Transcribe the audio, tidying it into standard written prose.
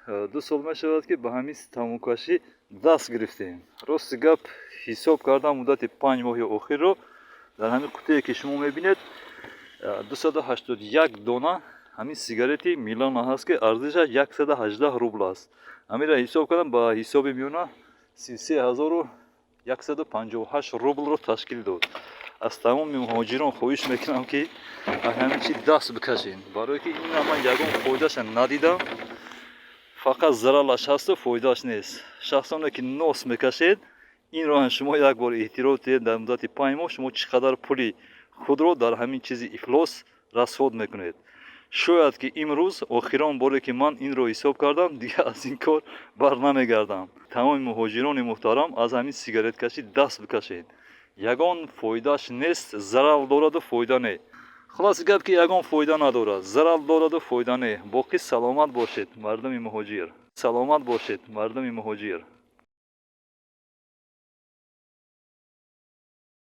2 сол мешавад ки ба ҳамин тамокашӣ даст гирифтем. Рости гап ҳисоб кардам муддати 5 моҳи охирро дар ҳамин қутие ки шумо мебинед 281 дона ҳамин сигарети Milana ҳаст ки арзишаш 118 рубл аст. Ҳаминро ҳисоб кардам ба ҳисоби миёна 33158 рублро ташкил дод. аз тамоми муҳоҷирон хоҳиш мекунам ки аз ҳамин чиз даст бикашед, барое ки ин ман ягон фоидаша надидам. фақат зарарлаш ҳасту фоидааш нест. шахсоне ки нос мекашед, инро шумо як бор эътироф диҳед дар муддати 5 моҳ шумо чӣ қадар пули худро дар ҳамин чизи ифлос расход мекунед. шояд ки имрӯз охирон боре ки ман инро ҳисоб кардам, дигар аз ин кор барнамегардам. тамоми муҳоҷирони муҳтарам, аз ҳамин сигареткашӣ даст бикашед. ягон фоидааш нест, зарар дораду фоида не. خلاص گپ که یگان فایده ندارد، ضرر دارد و فایده نه. باقی سلامت باشید مردم مهاجر. سلامت باشید مردم مهاجر.